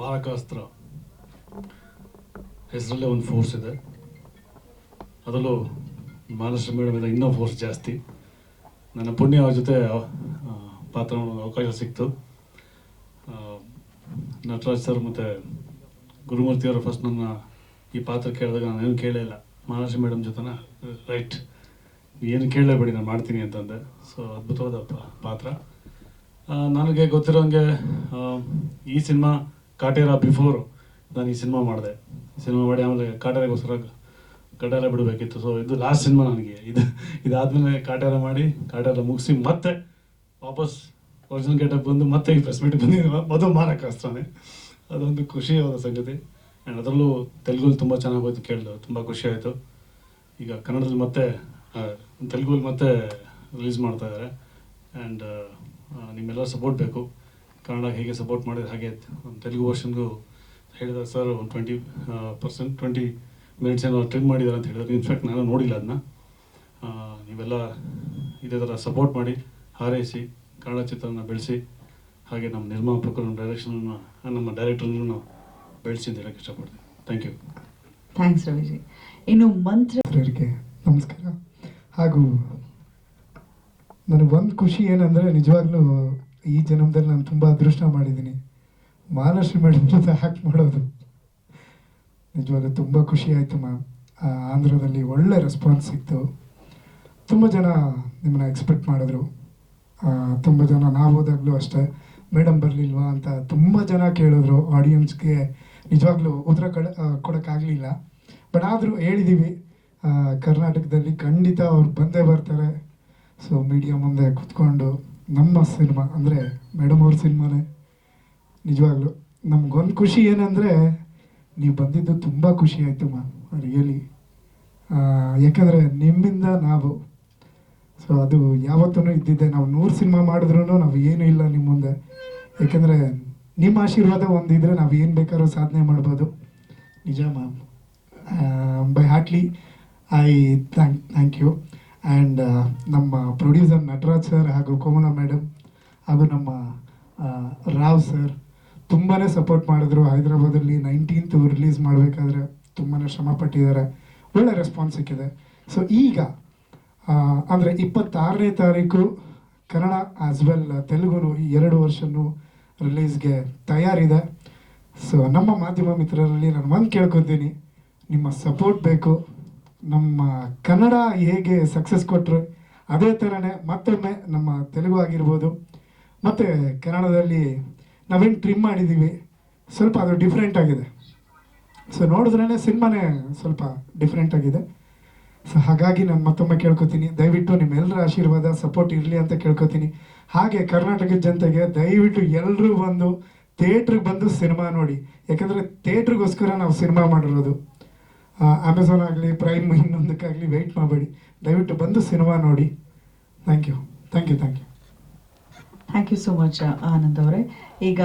ಮಾರಕಾಸ್ತ್ರ ಹೆಸರಲ್ಲೇ ಒಂದು ಫೋರ್ಸ್ ಇದೆ. ಅದರಲ್ಲೂ ಮಹಾಲಕ್ಷ್ಮಿ ಮೇಡಮ್ ಇಂದ ಇನ್ನೂ ಫೋರ್ಸ್ ಜಾಸ್ತಿ. ನನ್ನ ಪುಣ್ಯ ಅವ್ರ ಜೊತೆ ಪಾತ್ರ ಮಾಡೋದು ಅವಕಾಶ ಸಿಕ್ತು. ನಟರಾಜ್ ಸರ್ ಮತ್ತು ಗುರುಮೂರ್ತಿ ಅವರು ಫಸ್ಟ್ ನನ್ನ ಈ ಪಾತ್ರ ಕೇಳಿದಾಗ ನಾನು ಏನು ಕೇಳೇ ಇಲ್ಲ. ಮಹಾಲಕ್ಷ್ಮಿ ಮೇಡಮ್ ಜೊತೆನ ರೈಟ್ ಏನು ಕೇಳಲೇಬೇಡಿ ನಾನು ಮಾಡ್ತೀನಿ ಅಂತಂದೆ. ಸೊ ಅದ್ಭುತವಾದ ಪಾತ್ರ. ನನಗೆ ಗೊತ್ತಿರೋಂಗೆ ಈ ಸಿನಿಮಾ ಕಾಟೇರ ಬಿಫೋರ್ ನಾನು ಈ ಸಿನಿಮಾ ಮಾಡಿದೆ. ಸಿನಿಮಾ ಮಾಡಿ ಆಮೇಲೆ ಕಾಟೇರಗೋಸ್ಕರ ಗಡ್ಡೆಲ್ಲ ಬಿಡಬೇಕಿತ್ತು. ಸೊ ಇದು ಲಾಸ್ಟ್ ಸಿನಿಮಾ ನನಗೆ. ಇದಾದಮೇಲೆ ಕಾಟೇರ ಮಾಡಿ ಕಾಟೇರ ಮುಗಿಸಿ ಮತ್ತೆ ವಾಪಸ್ ಒರಿಜಿನಲ್ ಗೆಟಪ್ ಬಂದು ಮತ್ತೆ ಈ ಪ್ರೆಸ್ ಮೀಟಿಗೆ ಬಂದಿದ್ದೀನಿ. ಮೊದಲು ಮಾರಕಾಸ್ತ್ರನೇ. ಅದೊಂದು ಖುಷಿಯಾದ ಸಂಗತಿ. ಆ್ಯಂಡ್ ಅದರಲ್ಲೂ ತೆಲುಗಲ್ಲಿ ತುಂಬ ಚೆನ್ನಾಗಿ ಹೋಯ್ತು, ಕೇಳಿದ್ರು, ತುಂಬ ಖುಷಿ ಆಯಿತು. ಈಗ ಕನ್ನಡದಲ್ಲಿ ಮತ್ತೆ ತೆಲುಗಲ್ಲಿ ಮತ್ತೆ ರಿಲೀಸ್ ಮಾಡ್ತಾ ಇದ್ದಾರೆ. ಆ್ಯಂಡ್ ನಿಮ್ಮೆಲ್ಲ ಸಪೋರ್ಟ್ ಬೇಕು. ಕನ್ನಡ ಹೇಗೆ ಸಪೋರ್ಟ್ ಮಾಡಿದ್ರೆ ಹಾಗೆ ತೆಲುಗು ವರ್ಷನ್ಗೂ ಹೇಳಿದ್ದಾರೆ ಸರ್. ಒಂದು 20 ಮಿನಿಟ್ಸ್ ಏನೋ ಟ್ರಿಮ್ ಮಾಡಿದ್ದಾರೆ ಅಂತ ಹೇಳಿದ್ರು. ಇನ್ಫ್ಯಾಕ್ಟ್ ನಾನು ನೋಡಿಲ್ಲ ಅದನ್ನ. ನೀವೆಲ್ಲ ಇದೇ ಥರ ಸಪೋರ್ಟ್ ಮಾಡಿ, ಹಾರೈಸಿ, ಕನ್ನಡ ಚಿತ್ರನ ಬೆಳೆಸಿ, ಹಾಗೆ ನಮ್ಮ ನಿರ್ಮಾಪಕರು, ನಮ್ಮ ಡೈರೆಕ್ಷನನ್ನು, ನಮ್ಮ ಡೈರೆಕ್ಟರ್ನೂ ಬೆಳೆಸಿ ಅಂತ ಹೇಳಕ್ಕೆ ಇಷ್ಟಪಡ್ತೀನಿ. Thank you. ಥ್ಯಾಂಕ್ಸ್ ರವಿಜಿ. ಇನ್ನು ಮಂತ್ರರಿಗೆ ನಮಸ್ಕಾರ. ಹಾಗೂ ನನಗೊಂದು ಖುಷಿ ಏನಂದರೆ, ನಿಜವಾಗ್ಲೂ ಈ ಜನ್ಮದಲ್ಲಿ ನಾನು ತುಂಬ ಅದೃಷ್ಟ ಮಾಡಿದ್ದೀನಿ. ಮಹಾಲಕ್ಷ್ಮಿ ಮೇಡಮ್ ಜೊತೆ ಆ್ಯಕ್ಟ್ ಮಾಡೋದು ನಿಜವಾಗ್ಲೂ ತುಂಬ ಖುಷಿ ಆಯಿತು ಮ್ಯಾಮ್. ಆಂಧ್ರದಲ್ಲಿ ಒಳ್ಳೆ ರೆಸ್ಪಾನ್ಸ್ ಸಿಕ್ತು. ತುಂಬ ಜನ ನಿಮ್ಮನ್ನ ಎಕ್ಸ್ಪೆಕ್ಟ್ ಮಾಡಿದ್ರು. ತುಂಬ ಜನ ನಾವು ಹೋದಾಗಲೂ ಅಷ್ಟೇ ಮೇಡಮ್ ಬರಲಿಲ್ವಾ ಅಂತ ತುಂಬ ಜನ ಕೇಳಿದ್ರು. ಆಡಿಯನ್ಸ್ಗೆ ನಿಜವಾಗ್ಲೂ ಉತ್ತರ ಕೊಡೋಕ್ಕಾಗಲಿಲ್ಲ. ಬಟ್ ಆದರೂ ಹೇಳಿದ್ದೀವಿ, ಕರ್ನಾಟಕದಲ್ಲಿ ಖಂಡಿತ ಅವ್ರು ಬಂದೇ ಬರ್ತಾರೆ. ಸೊ ಮೀಡಿಯಾ ಮುಂದೆ ಕೂತ್ಕೊಂಡು ನಮ್ಮ ಸಿನಿಮಾ ಅಂದರೆ ಮೇಡಮ್ ಅವ್ರ ಸಿನಿಮಾನೇ. ನಿಜವಾಗ್ಲೂ ನಮಗೊಂದು ಖುಷಿ ಏನಂದರೆ, ನೀವು ಬಂದಿದ್ದು ತುಂಬ ಖುಷಿ ಆಯಿತು ಮ್ಯಾಮ್, ರಿಯಲಿ. ಯಾಕಂದರೆ ನಿಮ್ಮಿಂದ ನಾವು, ಸೊ ಅದು ಯಾವತ್ತೂ ಇದ್ದಿದ್ದೆ. ನಾವು 100 ಸಿನಿಮಾ ಮಾಡಿದ್ರೂ ನಾವು ಏನೂ ಇಲ್ಲ ನಿಮ್ಮ ಮುಂದೆ. ಯಾಕೆಂದರೆ ನಿಮ್ಮ ಆಶೀರ್ವಾದ ಒಂದಿದ್ರೆ ನಾವು ಏನು ಬೇಕಾದ್ರೂ ಸಾಧನೆ ಮಾಡ್ಬೋದು. ನಿಜ ma'am. By heartly I thank you. And ನಮ್ಮ ಪ್ರೊಡ್ಯೂಸರ್ ನಟರಾಜ್ ಸರ್ ಹಾಗೂ ಕೋಮಲ ಮೇಡಮ್ ಹಾಗೂ ನಮ್ಮ ರಾವ್ ಸರ್ ತುಂಬಾ ಸಪೋರ್ಟ್ ಮಾಡಿದ್ರು. ಹೈದರಾಬಾದಲ್ಲಿ 19th ರಿಲೀಸ್ ಮಾಡಬೇಕಾದ್ರೆ ತುಂಬಾ ಶ್ರಮ ಪಟ್ಟಿದ್ದಾರೆ. ಒಳ್ಳೆ ರೆಸ್ಪಾನ್ಸ್ ಸಿಕ್ಕಿದೆ. ಸೊ ಈಗ ಅಂದರೆ 26ನೇ ತಾರೀಕು ಕನ್ನಡ ಆ್ಯಸ್ ವೆಲ್ ತೆಲುಗು ಈ 2 ವರ್ಷನೂ ರಿಲೀಸ್ಗೆ ತಯಾರಿದೆ. ಸೊ ನಮ್ಮ ಮಾಧ್ಯಮ ಮಿತ್ರರಲ್ಲಿ ನಾನು ಒಂದು ಕೇಳ್ಕೊತೀನಿ, ನಿಮ್ಮ ಸಪೋರ್ಟ್ ಬೇಕು. ನಮ್ಮ ಕನ್ನಡ ಹೇಗೆ ಸಕ್ಸಸ್ ಕೊಟ್ಟರು ಅದೇ ಥರನೇ ಮತ್ತೊಮ್ಮೆ ನಮ್ಮ ತೆಲುಗು ಆಗಿರ್ಬೋದು ಮತ್ತು ಕನ್ನಡದಲ್ಲಿ ನಾವೇನು ಟ್ರಿಮ್ ಮಾಡಿದ್ದೀವಿ, ಸ್ವಲ್ಪ ಅದು ಡಿಫ್ರೆಂಟ್ ಆಗಿದೆ. ಸೊ ನೋಡಿದ್ರೇ ಸಿನಿಮಾನೇ ಸ್ವಲ್ಪ ಡಿಫ್ರೆಂಟ್ ಆಗಿದೆ. ಸೊ ಹಾಗಾಗಿ ನಾನು ಮತ್ತೊಮ್ಮೆ ಕೇಳ್ಕೊತೀನಿ, ದಯವಿಟ್ಟು ನಿಮ್ಮೆಲ್ಲರ ಆಶೀರ್ವಾದ ಸಪೋರ್ಟ್ ಇರಲಿ ಅಂತ ಕೇಳ್ಕೊತೀನಿ. ಹಾಗೆ ಕರ್ನಾಟಕದ ಜನತೆಗೆ ದಯವಿಟ್ಟು ಎಲ್ಲರೂ ಬಂದು ಥಿಯೇಟ್ರಿಗೆ ಬಂದು ಸಿನಿಮಾ ನೋಡಿ. ಯಾಕಂದರೆ ಥಿಯೇಟ್ರಿಗೋಸ್ಕರ ನಾವು ಸಿನಿಮಾ ಮಾಡಿರೋದು. ಅಮೆಝಾನ್ ಆಗಲಿ, ಪ್ರೈಮ್, ಇನ್ನೊಂದಕ್ಕಾಗಲಿ ವೆಯ್ಟ್ ಮಾಡಬೇಡಿ. ದಯವಿಟ್ಟು ಬಂದು ಸಿನಿಮಾ ನೋಡಿ. Thank you. Thank you so much Anand ಅವರೇ. ಈಗ